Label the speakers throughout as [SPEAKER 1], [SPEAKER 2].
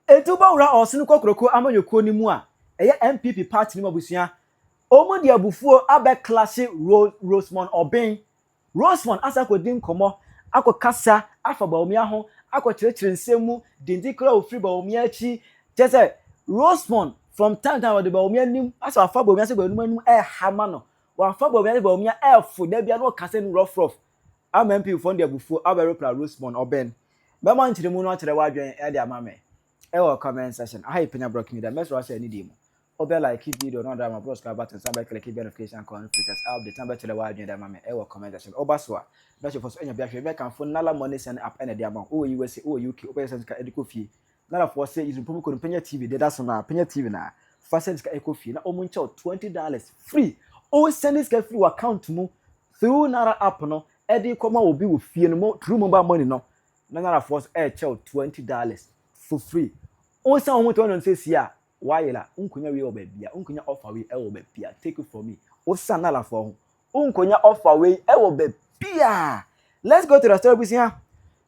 [SPEAKER 1] Etuba ura osinu kokroko amanyoko ni mu a eye NPP party ni mabusua omo de abufuo abe clash Rosalind Obeng Rosalind asakodin komo akokasa afa Bawumia ho akokyerechire nsemu dindikra ofri Bawumia achi jese Rosalind from time to the Bawumia nim asa afa Bawumia se Bawumia nim hama no wa afa Bawumia fu da bia no kase no rough am NPP fo de abufuo aberepla Rosalind Obeng be man kyere mu no kyere wadwen e de amame comment section. I have PENYAH broken the mess Russia any demo. Obe like video, no drama, bros, button, somebody click notification, conflicts, update, number to the wide and mamma, comment section. Obaswa, that's your first any behavior, make and phone, nala money send up any amount. Oh, USA, oh, UK, open eco fee. None of what say is promo code PENYAH TV, that's on PENYAH TV now. First send eco fee, now omuncho $20 free. Oh, send this get free account to move through Nara app, no, Eddie Coma will be with fee no more through mobile money, no. None of us air child $20 for free. On some moment say sia why la unkunya we obebia unkunya offer we e obebia take it from me o sanala for unkunya offer we e obebia. Let's go to the story here.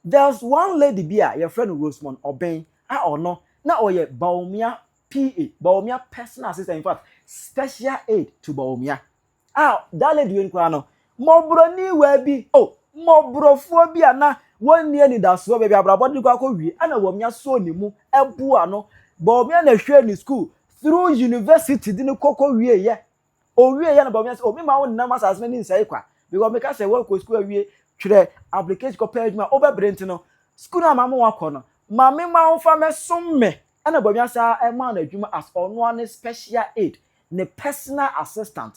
[SPEAKER 1] There's one lady bia your friend Rosalind Obeng or no na oye Bawumia PA Bawumia personal assistant, in fact special aid to Bawumia that lady we no mobro ni we bi mobro fo bia na one year ni da so baby abrabodi kwa wi ana Bawumia so ni mu ebu ano Bawumia na hwe ni school through university din kokko wie ye o wie ye na Bawumia say o me ma won na masas ni nsai kwa because me ka say work school wie twere application ko page ma obebrent no school na mama wakọ no ma me ma won fa me som me ana Bawumia say e ma na adwuma as ono an special aid ne personal assistant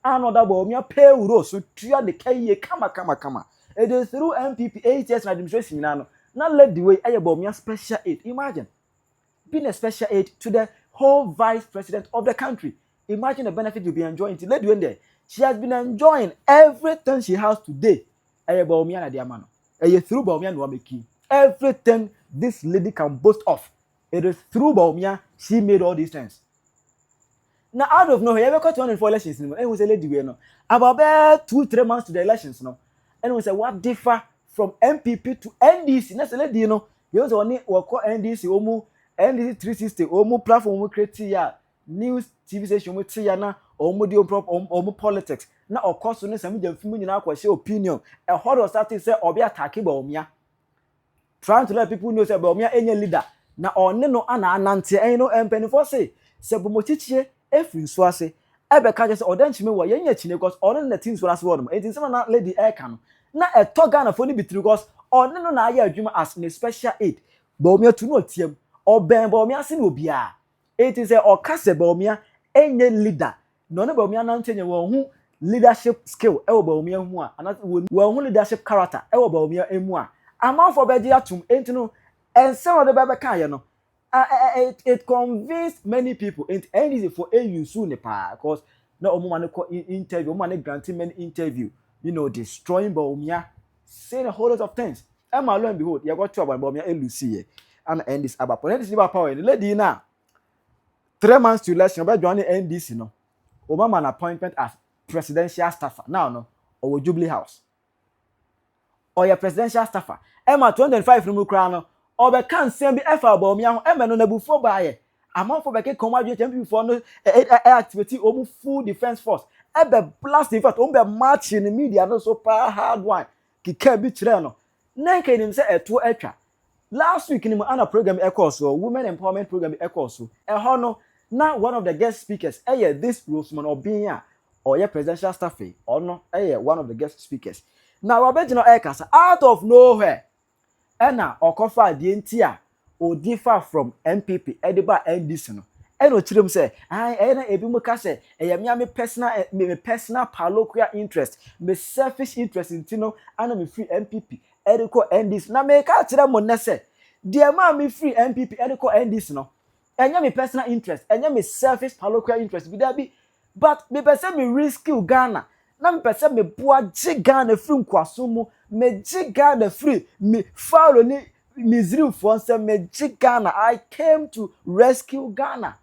[SPEAKER 1] another Bawumia pay uro so tua de kai kama. It is through NPP 8 years administration now. Not let the way Bawumia special aid. Imagine being a special aid to the whole vice president of the country. Imagine the benefit you'll be enjoying. Let you in there. She has been enjoying everything she has today. Bawumia na diamano. Through Bawumia no make everything this lady can boast of. It is through Bawumia she made all these things. Now out of nowhere, we got 24 elections. And we say lady we no about 2-3 months to the elections no. And we say what differ from NPP to NDC. That's a lady, you know. You also want to NDC, NDC 360, platform, create news TV station, politics. Now, of course, we say opinion. A hot or starting say, Obi attacking Bawumia. Trying to let people know that Bawumia any leader. Now, on no ananti, and you know, and Penny say, Sebumotiche, Efrin Swase. Ebe ka just odanchi me wo yenye chine because on the things was one it is na lady air can na e to Ghana for ni bitiri because on no na aya adwuma as a special aid Bawumia to no tiem Obeng Bawumia se no bia it is a okase Bawumia enye leader no ne Bawumia na ntenye wo hu leadership skill e wo Bawumia hu a ana wo hu leadership character e wo Bawumia emu a amanfo beji atum entino ense wo de bebe kan ye no it convinced many people and easy for AU soon because no woman interview, woman granting many interview, you know, destroying Bawumia, saying a whole lot of things. And lo and behold, you got trouble Bawumia and Lucy and end this about power. The lady now 3 months to election, but joining NDC no. Obama an appointment as presidential staffer now no or Jubilee House or your presidential staffer. Emma 25 from Ukraine. Or be can send be efa Bawumia ho no na bufo baye amanfo be ke koma dwe champion for no activity omu full defense force e be blast in fact o be march in the media no so pa hard one ki ka bi kire no na ka nim se eto atwa last week ni mo ana program e course so women empowerment program e course so e ho no na one of the guest speakers this Rosalind Obeng or your presidential staff or no one of the guest speakers now obegino kasa out of nowhere ena okofa die ntia o differ from NPP ediba NDC no ena o chirem say ena ebi mu ka say me personal parochial interest me selfish interest intino ana me free NPP ediko NDC na me ka chire mo ne say die ma me free NPP ediko NDC no enya me personal interest enya me selfish parochial interest bi da bi but me person me risky Ghana na me person me boa Ghana free nkwaso mu me Ghana free me follow ni Misrim Fonse me Ghana. I came to rescue Ghana.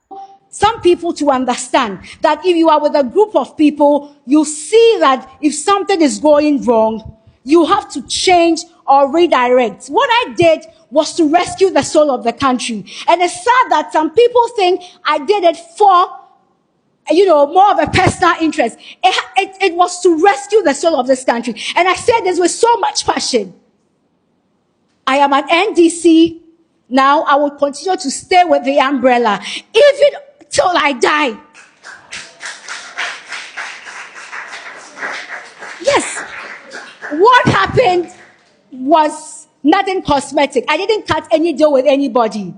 [SPEAKER 2] Some people to understand that if you are with a group of people, you see that if something is going wrong, you have to change or redirect. What I did was to rescue the soul of the country. And it's sad that some people think I did it for, more of a personal interest. It was to rescue the soul of this country. And I said this with so much passion. I am an NDC. Now I will continue to stay with the umbrella, even till I die. Yes. What happened was nothing cosmetic. I didn't cut any deal with anybody.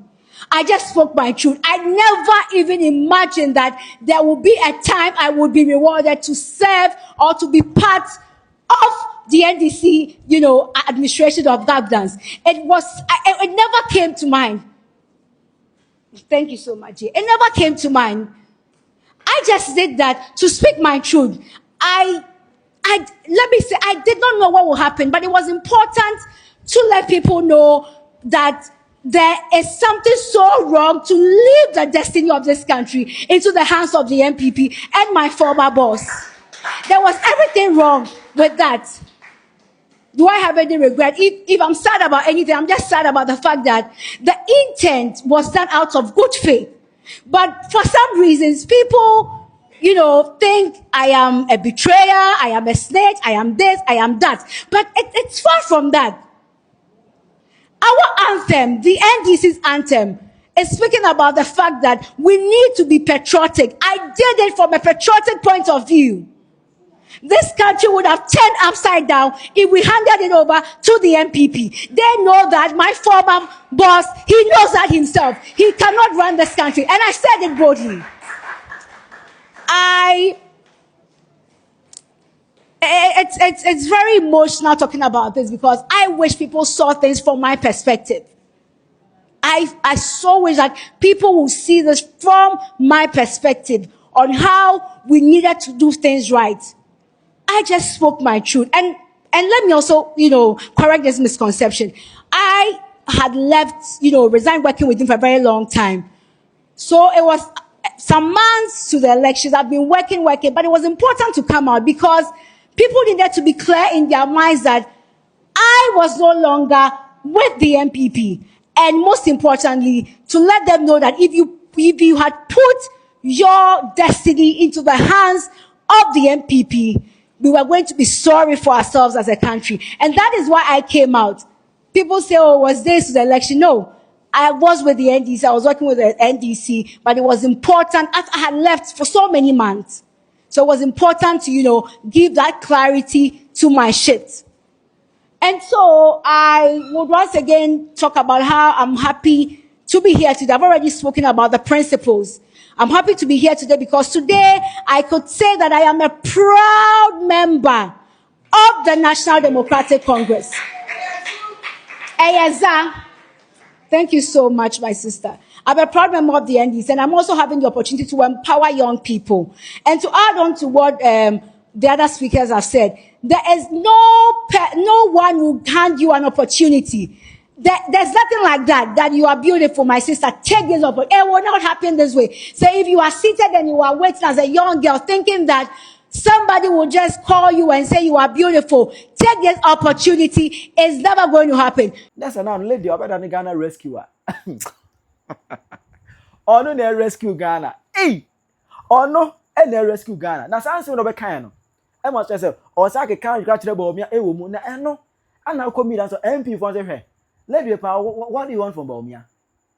[SPEAKER 2] I just spoke my truth. I never even imagined that there would be a time I would be rewarded to serve or to be part of the NDC, administration of governance. It never came to mind. Thank you so much. It never came to mind. I just did that to speak my truth. Let me say, I did not know what will happen, but it was important to let people know that there is something so wrong to leave the destiny of this country into the hands of the NPP and my former boss. There was everything wrong with that. Do I have any regret? If I'm sad about anything, I'm just sad about the fact that the intent was done out of good faith. But for some reasons, people, think I am a betrayer, I am a snitch, I am this, I am that. But it's far from that. Our anthem, the NDC's anthem, is speaking about the fact that we need to be patriotic. I did it from a patriotic point of view. This country would have turned upside down if we handed it over to the NPP. They know that my former boss, he knows that himself. He cannot run this country. And I said it boldly. It's very emotional talking about this because I wish people saw things from my perspective. I so wish that people will see this from my perspective on how we needed to do things right. I just spoke my truth. And let me also, correct this misconception. I had left, resigned working with him for a very long time. So it was some months to the elections. I've been working, but it was important to come out because people needed to be clear in their minds that I was no longer with the NPP. And most importantly, to let them know that if you had put your destiny into the hands of the NPP, we were going to be sorry for ourselves as a country. And that is why I came out. People say, oh, was this the election? No. I was with the NDC. I was working with the NDC, but it was important. I had left for so many months. So it was important to, give that clarity to my shit. And so I would once again talk about how I'm happy to be here today. I've already spoken about the principles. I'm happy to be here today because today I could say that I am a proud member of the National Democratic Congress. Thank you so much, my sister. I'm a proud member of the NDC, and I'm also having the opportunity to empower young people. And to add on to what the other speakers have said, there is no one who hand you an opportunity. There's nothing like that you are beautiful, my sister. Take this opportunity. It will not happen this way. So if you are seated and you are waiting as a young girl thinking that somebody will just call you and say you are beautiful, take this opportunity. It's never going to happen.
[SPEAKER 1] That's an lady about the Ghana rescuer. Oh no, they rescue Ghana. Hey! Oh no, and they rescue Ghana. Now, something no be kind. I must say, or say I can't catch the Bawumia. Woman, I know. And now come me so MP for the lady, what do you want from Bawumia?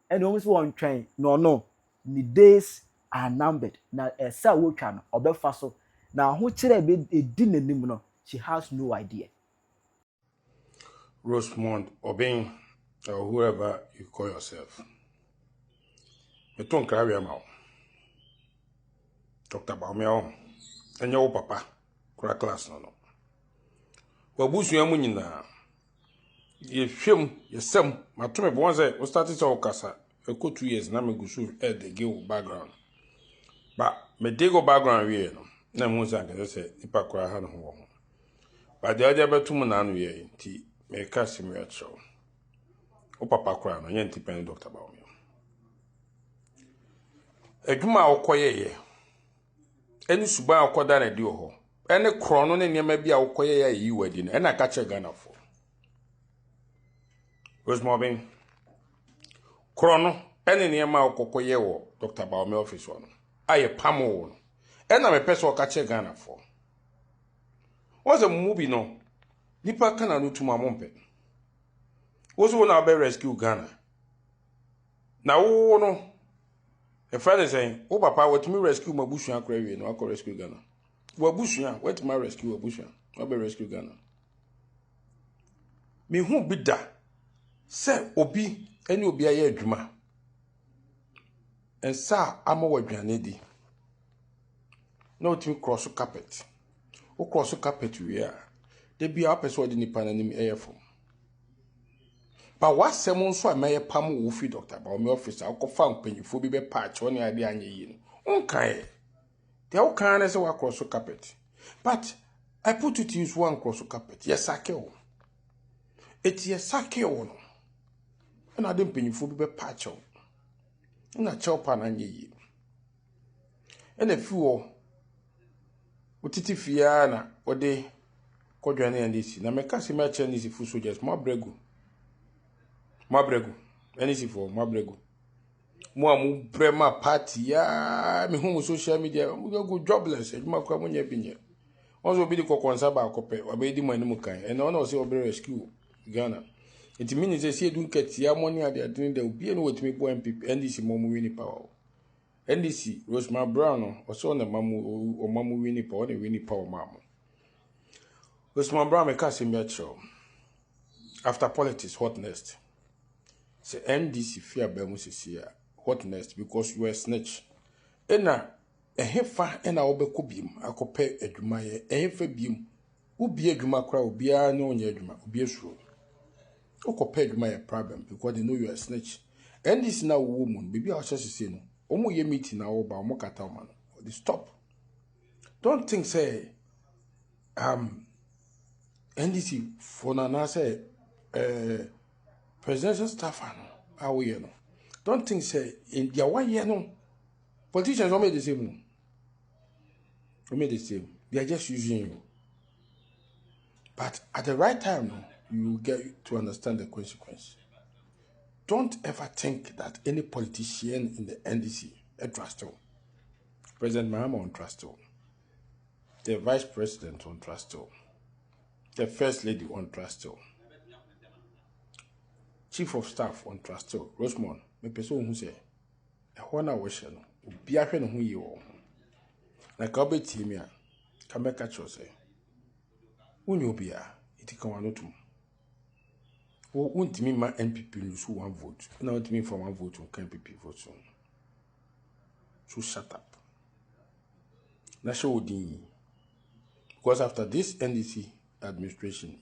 [SPEAKER 1] And almost one train. No. The days are numbered. Now, a sa wokan or be faso. Now, who tell be a dinner no? She has no idea.
[SPEAKER 3] Rosalind Obeng, or whoever you call yourself. Me don't carry him out. Dr Bawumia, and your papa, crack class no. Wabusu yamunina. Ye film, ye sem, my tomb once I started to Okasa, a good 2 years, now me go shoot at the gill background. But me dig go background, we no most I can say, if I cry had home. But the other better man, we tea, may cast him at show. O papa crown, and yet depend Dr Bawumia. A juma or quiet ye. Any suba or quadana do ho. ene krono ne niema bia wokoye ya yi wadi no ena ka che Ghana for Rosalind Obeng krono ene niema wokoye wo Dr Bawumia office no aye pamo wo no ena me pese wo ka che Ghana for was a movie no nipa kana no tuma mompe was wo na be rescue Ghana na wo no e friend saying wo papa what me rescue mabusu akra wie no akọ rescue Ghana wabusu what my rescue wabusu wa be rescue Ghana me hu bi da se obi ene obi aye adwuma ensa ama wadwane di na otimi cross carpet o cross carpet we a de bia person de nipa na nim eyefo ba wasem nso a meye pam wo fi Dr Bawumia office akofa mpanyifo bi be patch woni ade anye yi no unkan they all can say wa cross carpet but I put it to use one cross carpet yes sakewo it yes sakewo no na ade mpanyifo bi be patch o na chopa na anye yi ena fi wo otiti fia na ode kodwane andisi na meka se ma Chinese fu soldiers mabregu anyisi for mabregu mo amu brema party ya me hu social media mo go jobless ejuma kwa munye binye onzo bi di kokonsa ba akope obedi mo anim kan e na ona o se obre rescue Ghana it means say edun ketia money ade adin da obi eno wetimi bo NPP NDC mo mu wini power NDC Rosalind Brown o so na mamu wini power na wini power mamu Rosalind Brown me ka se me cho after politics what next say NDC fear be mu sisia what next because you are snitch ena ehefa ena obekọ biem akọpẹ adwuma ye ehefa biem obi adwuma kra obi a na onye adwuma obi esuro okọpẹ adwuma ye problem because they know you are snitch NDC na wo mu baby a sese no omo ye meeting na wo ba omo kata man they stop don't think say NDC for na say presidential staff no no don't think say in their 1 year no politicians don't make the same no. They make the same. They are just using you. But at the right time no, you get to understand the consequence. Don't ever think that any politician in the NDC trust you. President Mahama won't trust you. The vice president won't trust you. The first lady won't trust you. Chief of staff won't trust you. Rosemond, me person who say, "I wanna wish you. Be a friend who you are." Na ka be team ya, ka me catch you say. Unyo bia, iti ka wanotum. Wo untimi ma NPP lose 1 vote. Na untimi for 1 vote on NPP vote so. So shut up. Na show odin. Because after this NDC administration,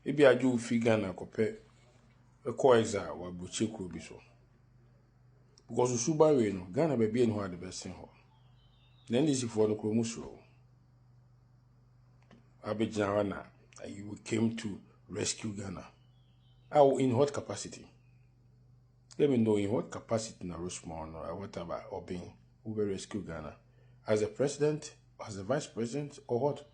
[SPEAKER 3] maybe I do figure na kope a coiza wa buche kro bi so. Because Suba we no Ghana be no had the best thing ho. Then this for the kromuso. Abidjan you came to rescue Ghana. How in what capacity? Let me know in what capacity na Rosalind or whatever Obeng who will rescue Ghana. As a president, as a vice president, or what?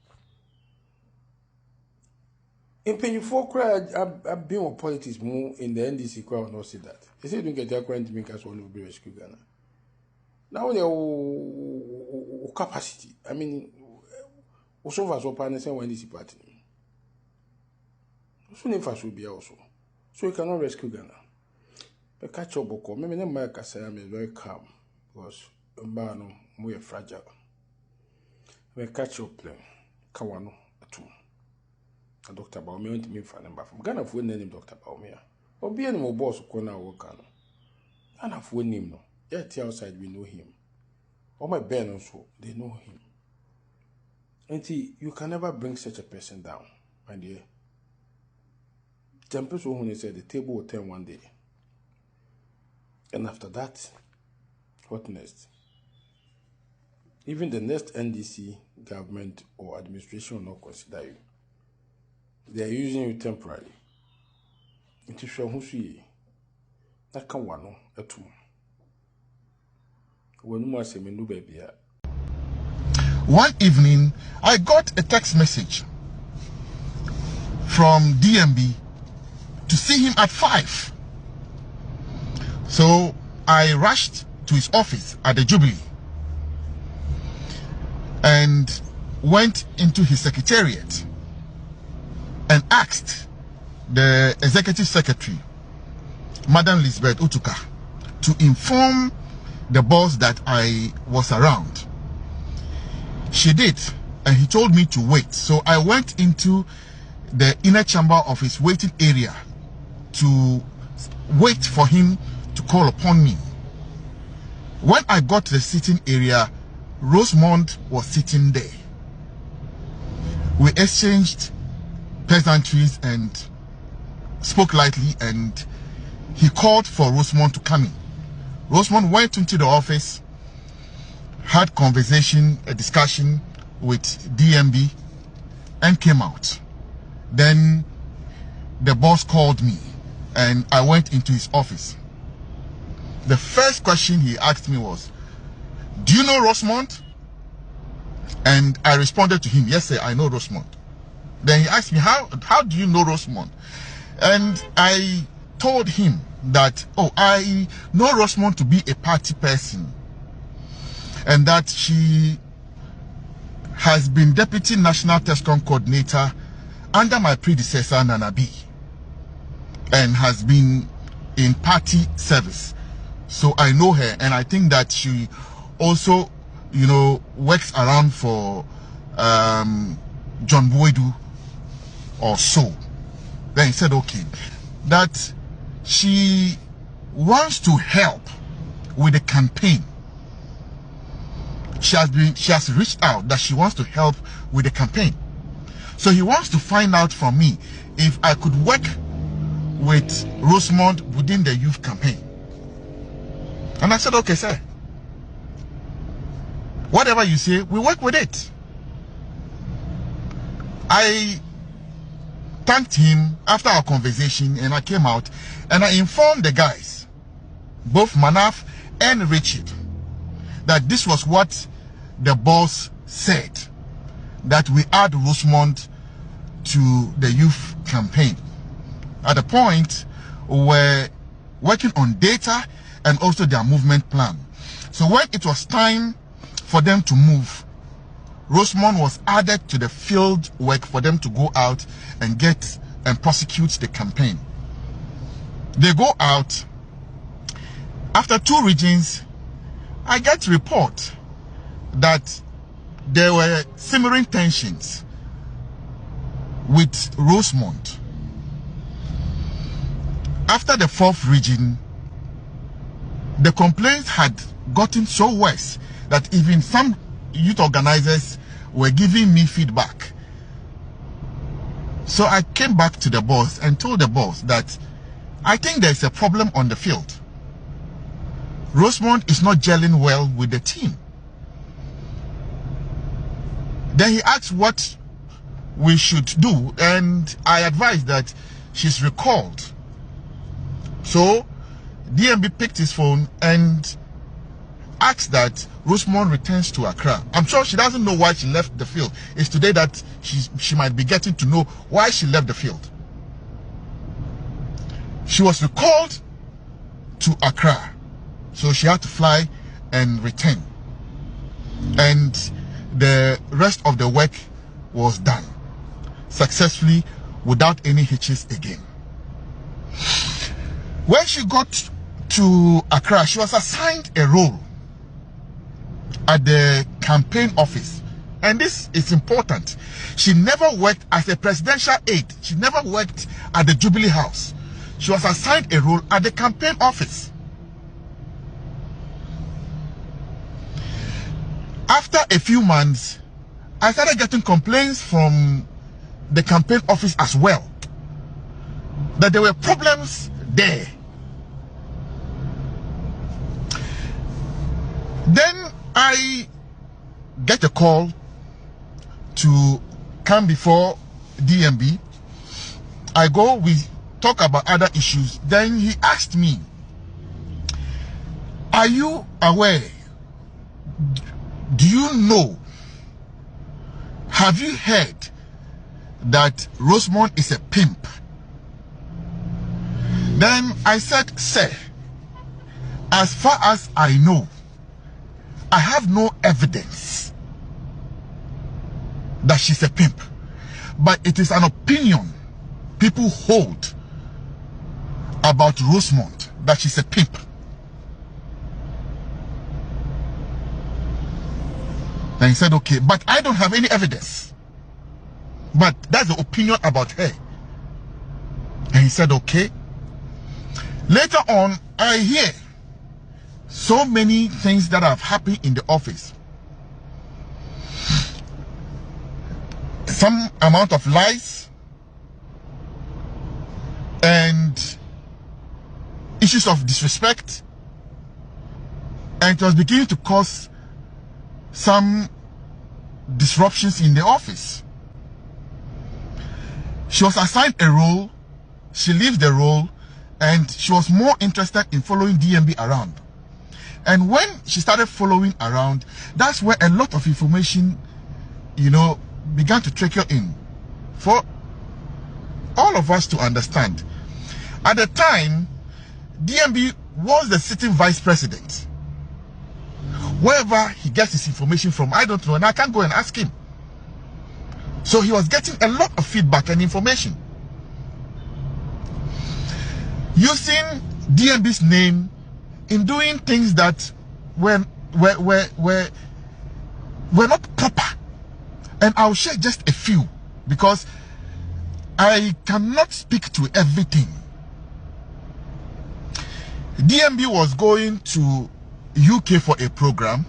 [SPEAKER 3] In PENYAH crowd, I've been on politics more in the NDC crowd, not see that. They say don't get their current to make us one will be rescue Ghana. Now their capacity. I mean, also was open and say when NDC party. So never should be also. So you cannot rescue Ghana. But catch up boko. Maybe not my say I'm very calm because no more fragile. Me catch up plan. Kawano atu. Dr Bawumia went to me for number from Ghana for name Dr Bawumia. Obi any mo boss ko na work no. Ghana for name no. Yet outside we know him. All my ben also they know him. And see, you can never bring such a person down, my dear. Tempest who said the table will turn one day. And after that, what next? Even the next NDC government or administration will not consider you. They are using you temporarily. It is from who see that can one at two. When you must say, baby,
[SPEAKER 4] One evening, I got a text message from DMB to see him at 5. So I rushed to his office at the Jubilee and went into his secretariat and asked the executive secretary, Madam Lisbeth Utuka, to inform the boss that I was around. She did, and he told me to wait. So I went into the inner chamber of his waiting area to wait for him to call upon me. When I got to the sitting area, Rosemond was sitting there. We exchanged pleasantries and spoke lightly, and he called for Rosemond to come in. Rosemond went into the office, had a discussion with DMB, and came out. Then the boss called me and I went into his office. The first question he asked me was, "Do you know Rosemond?" And I responded to him, "Yes, sir, I know Rosemond." Then he asked me, how do you know Rosemond? And I told him that, I know Rosemond to be a party person, and that she has been Deputy National TESCOM Coordinator under my predecessor, Nana B, and has been in party service. So I know her, and I think that she also, works around for John Boydu or so. Then he said, okay, that she wants to help with the campaign. She has reached out that she wants to help with the campaign. So he wants to find out from me if I could work with Rosemond within the youth campaign. And I said, okay, sir. Whatever you say, we work with it. I thanked him after our conversation, and I came out and I informed the guys, both Manaf and Richard, that this was what the boss said, that we add Rosemond to the youth campaign. At the point, we were working on data and also their movement plan. So when it was time for them to move, Rosemond was added to the field work for them to go out and get and prosecute the campaign. They go out. After 2 regions, I get report that there were simmering tensions with Rosemond. After the 4th region, the complaints had gotten so worse that even some youth organizers were giving me feedback. So I came back to the boss and told the boss that I think there's a problem on the field. Rosemond is not gelling well with the team. Then he asked what we should do, and I advised that she's recalled. So DMB picked his phone and asked that Rosemond returns to Accra. I'm sure she doesn't know why she left the field. It's today that she might be getting to know why she left the field. She was recalled to Accra, so she had to fly and return. And the rest of the work was done successfully without any hitches again. When she got to Accra, she was assigned a role at the campaign office. And this is important. She never worked as a presidential aide. She never worked at the Jubilee House. She was assigned a role at the campaign office. After a few months, I started getting complaints from the campaign office as well, that there were problems there. Then I get a call to come before DMB. I go, we talk about other issues. Then he asked me, "Are you aware? Do you know have you heard that Rosemond is a pimp? Then I said, sir, as far as I know, I have no evidence that she's a pimp, but it is an opinion people hold about Rosemond that she's a pimp. Then he said, okay, but I don't have any evidence, but that's the opinion about her. And he said, okay. Later on, I hear so many things that have happened in the office. Some amount of lies and issues of disrespect, and it was beginning to cause some disruptions in the office. She was assigned a role, she leaves the role, and she was more interested in following DMB around. And when she started following around, that's where a lot of information, you know, began to trickle in for all of us to understand. At the time, DMB was the sitting vice president. Wherever he gets his information from, I don't know, and I can't go and ask him. So he was getting a lot of feedback and information. Using DMB's name in doing things that were not proper. And I'll share just a few, because I cannot speak to everything. DMB was going to UK for a program,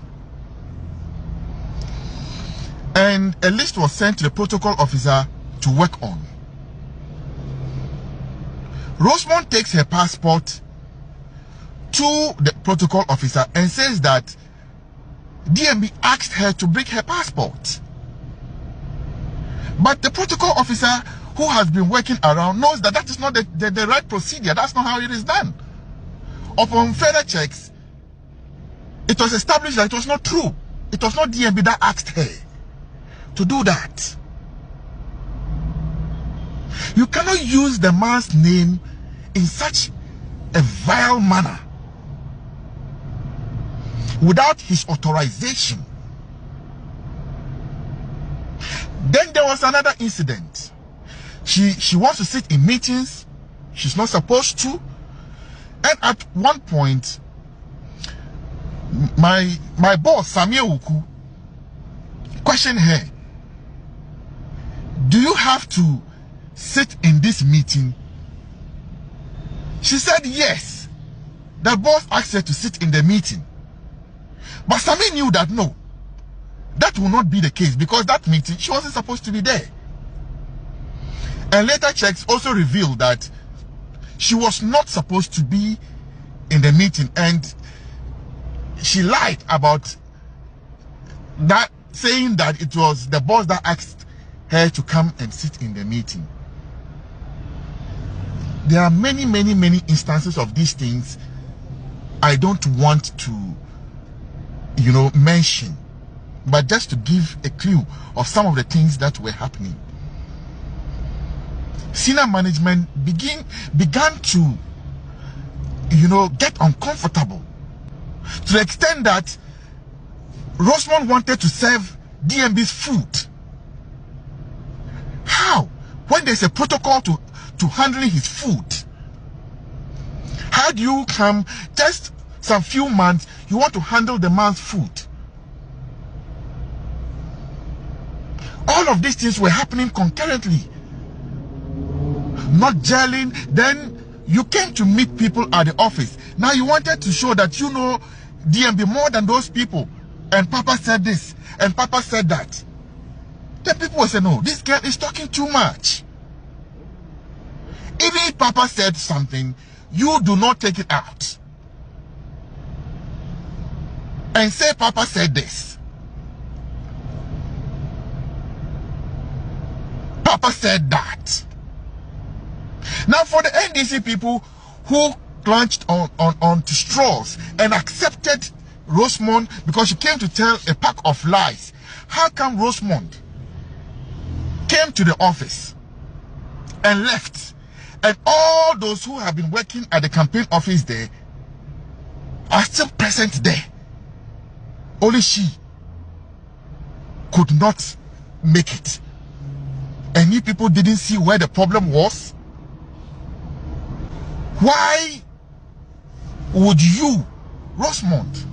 [SPEAKER 4] and a list was sent to the protocol officer to work on. Rosemond takes her passport to the protocol officer and says that DMB asked her to bring her passport. But the protocol officer, who has been working around, knows that that is not the right procedure. That's not how it is done. Upon further checks, it was established that it was not true. It was not DMB that asked her to do that. You cannot use the man's name in such a vile manner without his authorization. Then there was another incident. She wants to sit in meetings. She's not supposed to. And at one point, my boss, Samia Uku, questioned her, do you have to sit in this meeting? She said yes. The boss asked her to sit in the meeting. But Samia knew that no, that will not be the case, because that meeting, she wasn't supposed to be there. And later checks also revealed that she was not supposed to be in the meeting, and she lied about that, saying that it was the boss that asked her to come and sit in the meeting. There are many instances of these things I don't want to, you know, mention, but just to give a clue of some of the things that were happening. Senior management began to, you know, get uncomfortable, to the extent that Rosemond wanted to serve DMB's food. How? When there's a protocol to handling his food, how do you come just some few months, you want to handle the man's food? All of these things were happening concurrently, not gelling. Then you came to meet people at the office. Now you wanted to show that you know DMB more than those people, and Papa said this and Papa said that. Then people will say, no, this girl is talking too much. Even if Papa said something, you do not take it out and say Papa said this, Papa said that. Now for the NDC people who clutched on to straws and accepted Rosemond because she came to tell a pack of lies, how come Rosemond came to the office and left. And all those who have been working at the campaign office there are still present there. Only she could not make it. And you people didn't see where the problem was. Why would you, Rosemont,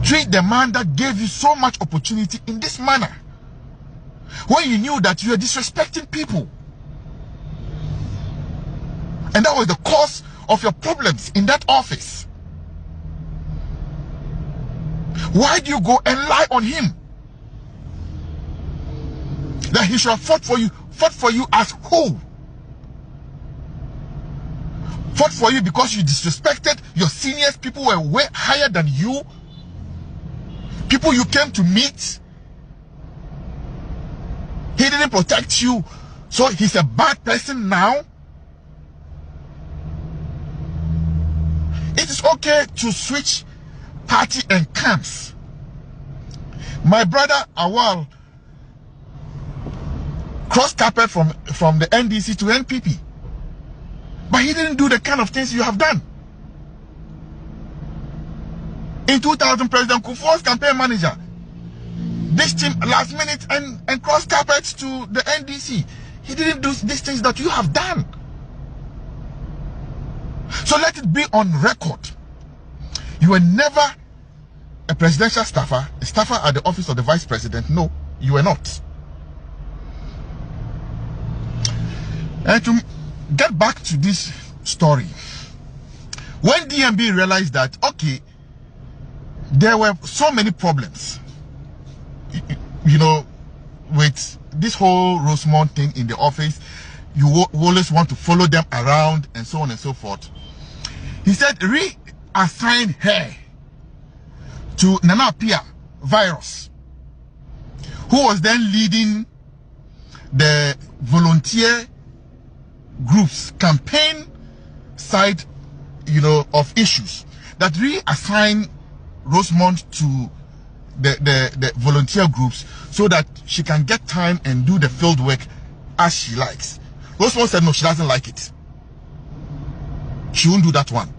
[SPEAKER 4] treat the man that gave you so much opportunity in this manner when you knew that you were disrespecting people? And that was the cause of your problems in that office. Why do you go and lie on him? That he should have fought for you as who? Fought for you because you disrespected your seniors, people who were way higher than you, people you came to meet. He didn't protect you, so he's a bad person now. It is okay to switch party and camps. My brother Awal crossed carpet from the NDC to NPP, but he didn't do the kind of things you have done. In 2000, President Kufuor's campaign manager ditched him last minute and crossed carpets to the NDC. He didn't do these things that you have done. So let it be on record. You were never a presidential staffer, a staffer at the office of the vice president. No, you were not. And to get back to this story, when DMB realized that, okay, there were so many problems, you know, with this whole Rosemont thing in the office, you always want to follow them around and so on and so forth. He said, reassign her to Nana Pia Virus, who was then leading the volunteer groups campaign side, you know, of issues, that reassign Rosemont to the volunteer groups so that she can get time and do the field work as she likes. Rosemont said no, she doesn't like it. She won't do that one.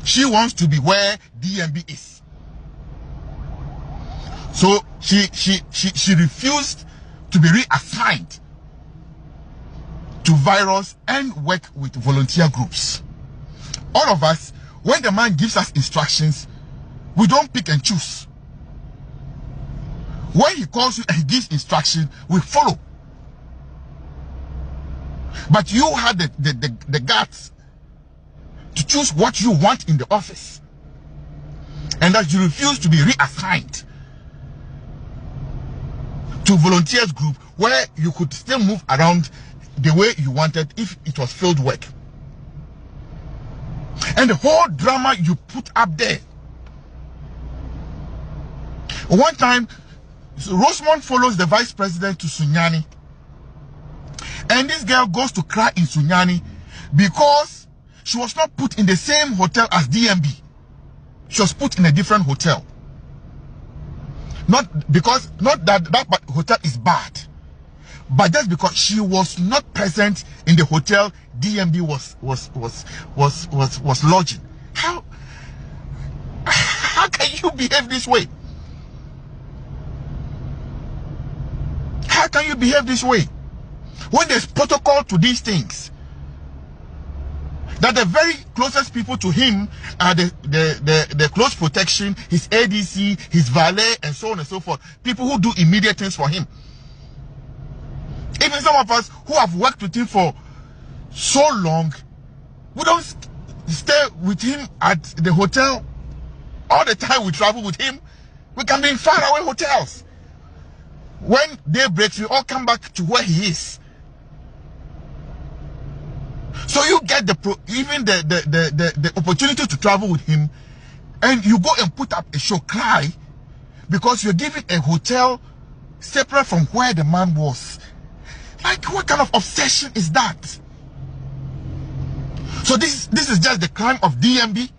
[SPEAKER 4] She wants to be where DMB is. So she refused to be reassigned to Virus and work with volunteer groups. All of us, when the man gives us instructions, we don't pick and choose. When he calls you and he gives instruction, we follow. But you had the guts to choose what you want in the office, and that you refuse to be reassigned to volunteers group where you could still move around the way you wanted if it was field work. And the whole drama you put up there. One time, Rosemont follows the vice president to Sunyani, and this girl goes to cry in Sunyani because she was not put in the same hotel as DMB. She was put in a different hotel. Not that hotel is bad, but just because she was not present in the hotel DMB was lodging. How can you behave this way? How can you behave this way when there's protocol to these things? That the very closest people to him are the close protection, his ADC, his valet, and so on and so forth. People who do immediate things for him. Even some of us who have worked with him for so long, we don't stay with him at the hotel all the time. We travel with him. We can be in faraway hotels. When day breaks, we all come back to where he is. So you get the opportunity to travel with him, and you go and put up a show, cry, because you're giving a hotel separate from where the man was. Like, what kind of obsession is that? So this is just the crime of DMB,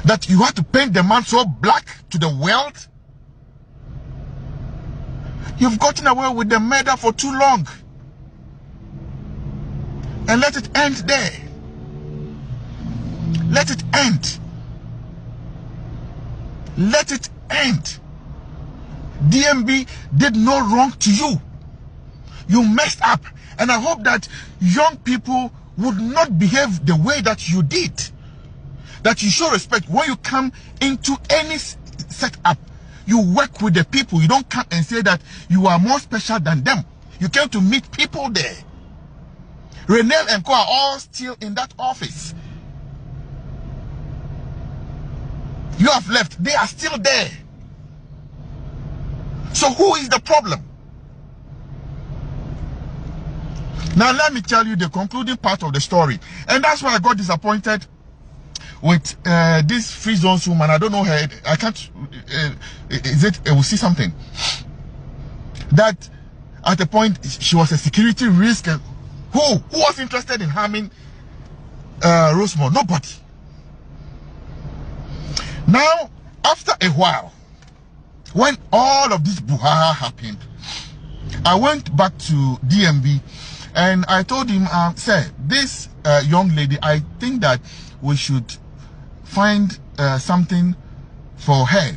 [SPEAKER 4] that you have to paint the man so black to the world. You've gotten away with the murder for too long. And let it end there. Let it end. Let it end. DMB did no wrong to you. You messed up. And I hope that young people would not behave the way that you did. That you show respect when you come into any setup. You work with the people. You don't come and say that you are more special than them. You came to meet people there. Renel and Co are all still in that office. You have left. They are still there. So who is the problem? Now let me tell you the concluding part of the story. And that's why I got disappointed with this free zones woman. I don't know her. I can't. Is it? We'll see something. That at a point she was a security risk. Who was interested in harming Rosemont? Nobody. Now, after a while, when all of this brouhaha happened, I went back to DMV and I told him, sir, this young lady, I think that we should find something for her.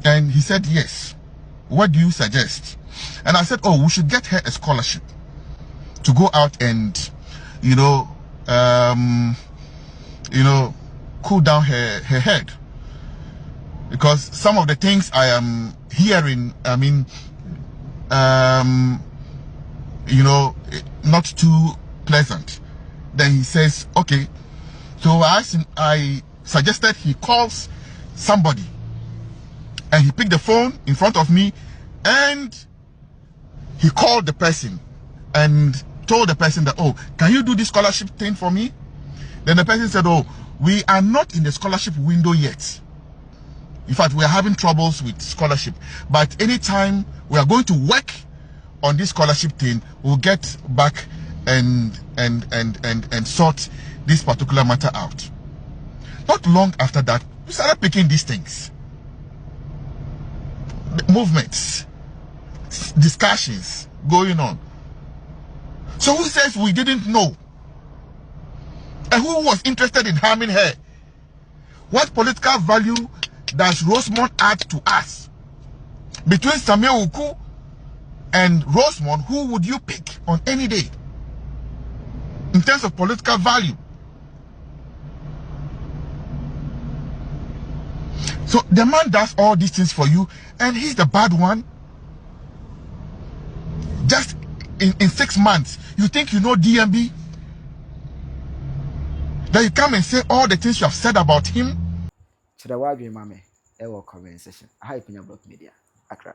[SPEAKER 4] And he said, yes. What do you suggest? And I said, oh, we should get her a scholarship to go out and, cool down her head. Because some of the things I am hearing, I mean, not too pleasant. Then he says, okay. So I suggested he calls somebody. And he picked the phone in front of me and he called the person and told the person that, oh, can you do this scholarship thing for me? Then the person said, oh, we are not in the scholarship window yet. In fact, we are having troubles with scholarship. But anytime we are going to work on this scholarship thing, we'll get back and sort this particular matter out. Not long after that, we started picking these things. Movements, discussions going on. So who says we didn't know? And who was interested in harming her? What political value does Rosemont add to us? Between Samuel Uku and Rosemont, who would you pick on any day? In terms of political value. So the man does all these things for you and he's the bad one. Just in 6 months, you think you know DMB? Then you come and say all the things you have said about him?
[SPEAKER 1] To the wide mame, comment section. I PENYAH Block Media. Accra.